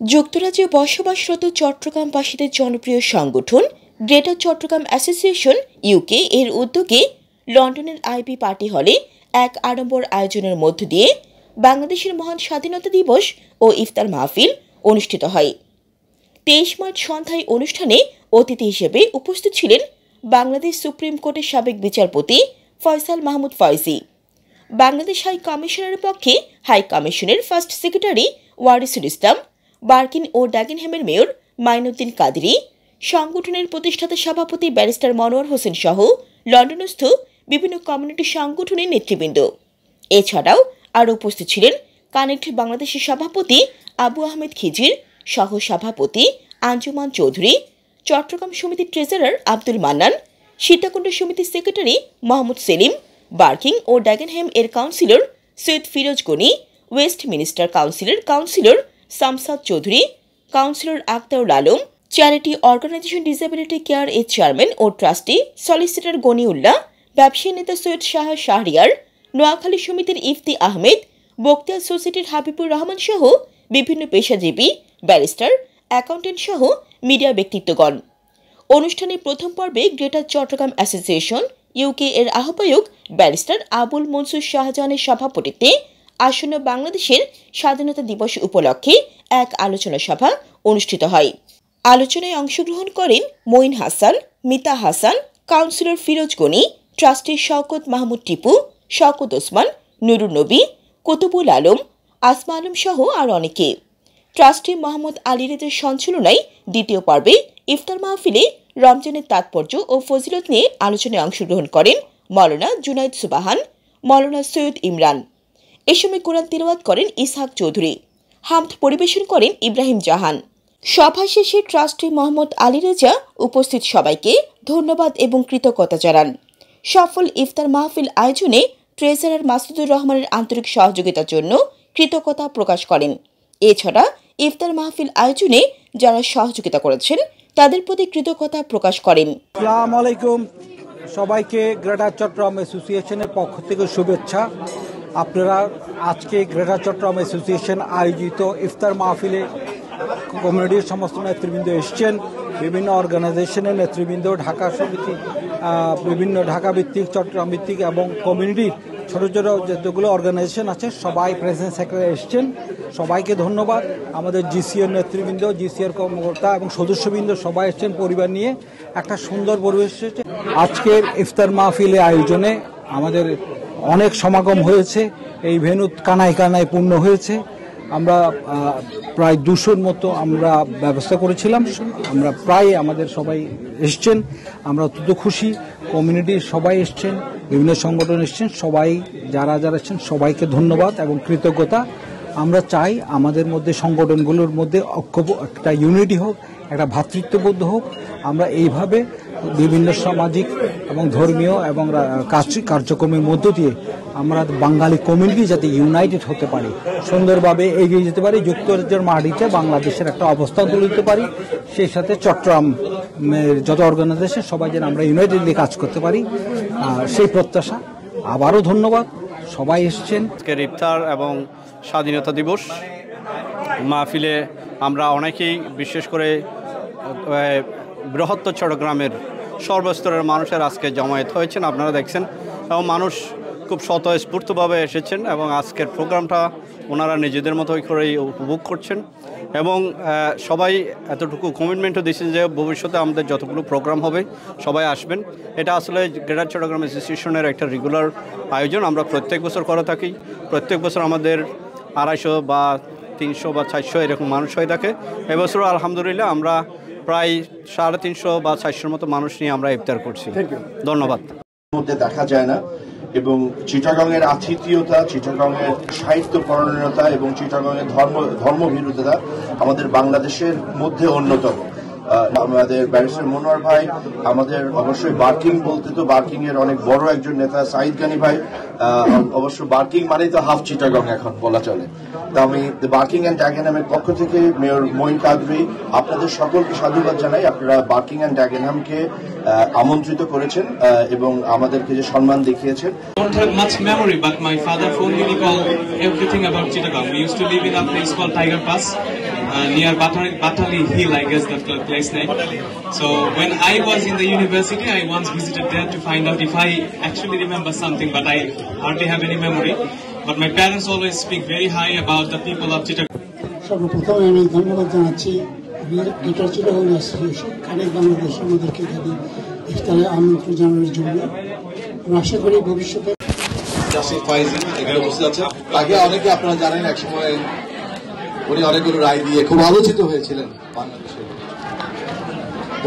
যুক্তরাজ্যে বসবাসরত চট্টগ্রামবাসীদের জনপ্রিয় সংগঠন গ্রেটার চট্টগ্রাম অ্যাসোসিয়েশন ইউকে এর উদ্যোগে লন্ডনের আইবি পার্টি হলে এক আড়ম্বর আয়োজনের মধ্য দিয়ে বাংলাদেশের মহান স্বাধীনতা দিবস ও ইফতার মাহফিল অনুষ্ঠিত হয়। 23 মার্চ সন্ধ্যায় অনুষ্ঠানে অতিথি হিসেবে উপস্থিত ছিলেন বাংলাদেশ সুপ্রিম কোর্টের সাবেক বিচারপতি ফয়সাল মাহমুদ ফয়জি, বাংলাদেশ হাই কমিশনের পক্ষে হাই কমিশনের ফার্স্ট সেক্রেটারি ওয়ারিসুল ইসলাম, বার্কিন ও ড্যাগেনহ্যামের মেয়র মাইনুদ্দিন কাদেরী, সংগঠনের প্রতিষ্ঠাতা সভাপতি ব্যারিস্টার মনোয়ার হোসেন সহ লন্ডনস্থ বিভিন্ন কমিউনিটি সংগঠনের নেতৃবৃন্দ। এছাড়াও আরও উপস্থিত ছিলেন কানেক্ট বাংলাদেশের সভাপতি আবু আহমেদ খিজির, সহ সভাপতি আঞ্জুমান চৌধুরী, চট্টগ্রাম সমিতির ট্রেজারার আব্দুল মান্নান, সীতাকুণ্ড সমিতির সেক্রেটারি মোহাম্মদ সেলিম, বার্কিং ও ড্যাগেনহ্যাম এর councillor Syed Firoz Gani, Westminster councillor Shamsad Chowdhury, councillor Aktarul Alam, charity organisation disability care এর চেয়ারম্যান ও ট্রাস্টি সলিসিটর গনিউল্লাহ, ব্যবসায়ী নেতা সৈয়দ শাহ শাহরিয়ার, নোয়াখালী সমিতির ইফতি আহমেদ, বক্তিয়ার সোসাইটির হাবিবুর রহমান সহ বিভিন্ন পেশাজীবী, ব্যারিস্টার, অ্যাকাউন্টেন্ট সহ মিডিয়া ব্যক্তিত্বগণ। অনুষ্ঠানে প্রথম পর্বে গ্রেটার চট্টগ্রাম অ্যাসোসিয়েশন ইউকে এর আহ্বায়ক ব্যারিস্টার আবুল মনসুর শাহজাহানের সভাপতিত্বে আসন্ন বাংলাদেশের স্বাধীনতা দিবস উপলক্ষে এক আলোচনা সভা অনুষ্ঠিত হয়। আলোচনায় অংশগ্রহণ করেন মঈন হাসান, মিতা হাসান, কাউন্সিলর ফিরোজ গনি, ট্রাস্টি শওকত মাহমুদ টিপু, শওকত ওসমান, নুরুন নবী, কুতুবুল আলম, আসমা আলম সহ আরও অনেকে। ট্রাস্টি মোহাম্মদ আলী রেজার সঞ্চালনায় দ্বিতীয় পর্বে ইফতার মাহফিলে রমজানের তাৎপর্য ও ফজিলত নিয়ে আলোচনায় অংশগ্রহণ করেন মৌলানা জুনাইদ সুবাহান, মৌলানা সৈয়দ ইমরান। এ সময় কোরআন তিলাওয়াত করেন ইসহাক চৌধুরী, হামদ পরিবেশন করেন ইব্রাহিম জাহান। সভা শেষে ট্রাস্টি মোহাম্মদ আলী রেজা উপস্থিত সবাইকে ধন্যবাদ এবং কৃতজ্ঞতা জানান। সফল ইফতার মাহফিল আয়োজনে ট্রেজারার মাসুদুর রহমানের আন্তরিক সহযোগিতার জন্য কৃতজ্ঞতা প্রকাশ করেন। এছাড়া ইফতার মাহফিল আয়োজনে যারা সহযোগিতা করেছেন তাদের প্রতি কৃতজ্ঞতা প্রকাশ করেন। আসসালামু আলাইকুম, সবাইকে গ্রেটার চট্টগ্রাম অ্যাসোসিয়েশনের পক্ষ থেকে শুভেচ্ছা। আপনারা আজকে গ্রেটার চট্টগ্রাম অ্যাসোসিয়েশন আয়োজিত ইফতার মাহফিলে কমিউনিটির সমস্ত নেতৃবৃন্দ এসছেন, বিভিন্ন অর্গানাইজেশনের নেতৃবৃন্দ, ঢাকা সমিতি, বিভিন্ন ঢাকা ভিত্তিক, চট্টগ্রাম ভিত্তিক এবং কমিউনিটির ছোটো ছোটো যতগুলো অর্গানাইজেশন আছে সবাই প্রেসিডেন্ট সেক্রেটারি এসছেন। সবাইকে ধন্যবাদ। আমাদের জিসিএর নেতৃবৃন্দ, জিসিএর কর্মকর্তা এবং সদস্যবৃন্দ সবাই এসছেন পরিবার নিয়ে। একটা সুন্দর পরিবেশ এসেছে। আজকের ইফতার মাহফিলে আয়োজনে আমাদের অনেক সমাগম হয়েছে। এই ভেন্যু কানায় কানায় পূর্ণ হয়েছে। আমরা প্রায় 200-র মতো আমরা ব্যবস্থা করেছিলাম। আমরা প্রায় আমাদের সবাই এসছেন। আমরা অত্যন্ত খুশি। কমিউনিটির সবাই এসছেন, বিভিন্ন সংগঠন এসছেন, সবাই যারা এসছেন সবাইকে ধন্যবাদ এবং কৃতজ্ঞতা। আমরা চাই আমাদের মধ্যে সংগঠনগুলোর মধ্যে একটা ইউনিটি হোক, একটা ভ্রাতৃত্ববোধ হোক। আমরা এইভাবে বিভিন্ন সামাজিক এবং ধর্মীয় এবং কার্যক্রমের মধ্য দিয়ে আমরা বাঙালি কমিউনিটি যাতে ইউনাইটেড হতে পারি, সুন্দরভাবে এগিয়ে যেতে পারি, যুক্তরাজ্যের মাটিতে বাংলাদেশের একটা অবস্থান তুলে দিতে পারি। সেই সাথে চট্টগ্রামের যত অর্গানাইজেশন সবাই যেন আমরা ইউনাইটেডলি কাজ করতে পারি, সেই প্রত্যাশা। আবারও ধন্যবাদ, সবাই এসছেন। আজকের ইফতার এবং স্বাধীনতা দিবস মাহফিলে আমরা অনেকেই, বিশেষ করে বৃহত্তর চট্টগ্রামের সর্বস্তরের মানুষের আজকে জমায়েত হয়েছেন, আপনারা দেখছেন, এবং মানুষ খুব স্বতঃস্ফূর্তভাবে এসেছেন এবং আজকের প্রোগ্রামটা ওনারা নিজেদের মতোই করেই উপভোগ করছেন এবং সবাই এতটুকু কমিটমেন্টও দিয়েছেন যে ভবিষ্যতে আমাদের যতগুলো প্রোগ্রাম হবে সবাই আসবেন। এটা আসলে গ্রেটার চট্টগ্রাম অ্যাসোসিয়েশনের একটা রেগুলার আয়োজন। আমরা প্রত্যেক বছর করে থাকি। প্রত্যেক বছর আমাদের 250 বা 300 বা 400 এরকম মানুষ হয়ে থাকে। এবছরও আলহামদুলিল্লাহ আমরা প্রায় 350 বা 400-র মতো মানুষ নিয়ে আমরা ইফতার করছি। ধন্যবাদ। মধ্যে দেখা যায় না এবং চিটাগংয়ের আতিথেয়তা, চিটাগংয়ের সাহিত্য পরায়ণতা এবং চিটাগংয়ের ধর্মভীরুতা আমাদের বাংলাদেশের মধ্যে অন্যতম। আমাদের ব্যারিস্টার মনোয়ার ভাই, আমাদের অবশ্যই বার্কিং বলতে তো বার্কিং এর অনেক বড় একজন নেতা সাইদ গানি ভাই, অবশ্য বার্কিং মানেই তো হাফ চিটাগং এখন বলা চলে। তো আমি বার্কিং অ্যান্ড ড্যাগেনহ্যামের পক্ষ থেকে মেয়র মঈন কাদেরী আপনাদের সকলকে সাধুবাদ জানাই। আপনারা বার্কিং অ্যান্ড ড্যাগেনহ্যামকে আমন্ত্রিত করেছেন এবং আমাদেরকে যে সম্মান দেখিয়েছেন। I don't have much memory, but my father phoned me everything about Chittagong. We used to live in a place called Tiger Pass. near Batali Hill, I guess that's the place name. So when I was in the university, I once visited there to find out if I actually remember something, but I hardly have any memory. But my parents always speak very high about the people of Chittagong. সর্বপ্রথম আমি ধন্যবাদ জানাচ্ছি greater Chittagong association কানেক Bangladesh আমাদেরকে এখানে ইফতারে আমন্ত্রণ জানানোর জন্য। আমরা আশা করি ভবিষ্যতে তাকে অনেকে আপনারা জানেন একসময় উনি অনেকগুলো রায় দিয়ে খুব আলোচিত হয়েছিলেন বাংলাদেশে।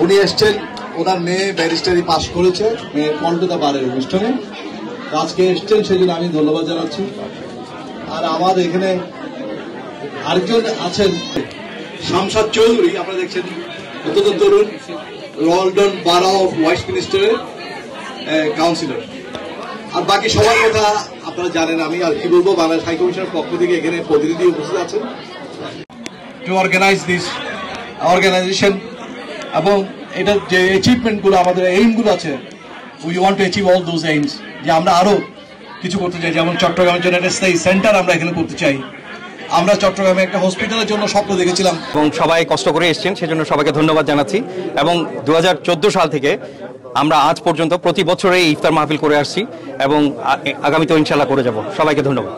উনি এসছেন, ওনার মেয়ে ব্যারিস্টারি পাশ করেছে, মেয়ের কণ্ঠতা বারের অনুষ্ঠানে আজকে এসছেন, সেই জন্য আমি ধন্যবাদ জানাচ্ছি। আর আমার এখানে আরেকজন আছেন শামসাদ চৌধুরী, আপনারা দেখছেন অত্যন্ত তরুণ, লন্ডন বারা অফ ওয়েস্টমিনিস্টারের কাউন্সিলর। আর বাকি সবার কথা আপনারা জানেন, আমি আর কি বলবো। বাংলাদেশ হাই কমিশনের পক্ষ থেকে এখানে প্রতিনিধি উপস্থিত আছেন টু অর্গানাইজ দিস অর্গানাইজেশন, এবং এটা যে অ্যাচিভমেন্টগুলো আমাদের এইমগুলো আছে, we want to achieve all those aims, যে আমরা আরো কিছু করতে চাই। যেমন চট্টগ্রামের জন্য একটা স্থায়ী সেন্টার আমরা এখানে করতে চাই। আমরা চট্টগ্রামে একটা হসপিটালের জন্য স্বপ্ন দেখেছিলাম এবং সবাই কষ্ট করে এসেছেন, সেজন্য সবাইকে ধন্যবাদ জানাচ্ছি। এবং 2014 সাল থেকে আমরা আজ পর্যন্ত প্রতি বছরে ইফতার মাহফিল করে আসছি এবং আগামীতেও ইনশাল্লাহ করে যাব। সবাইকে ধন্যবাদ।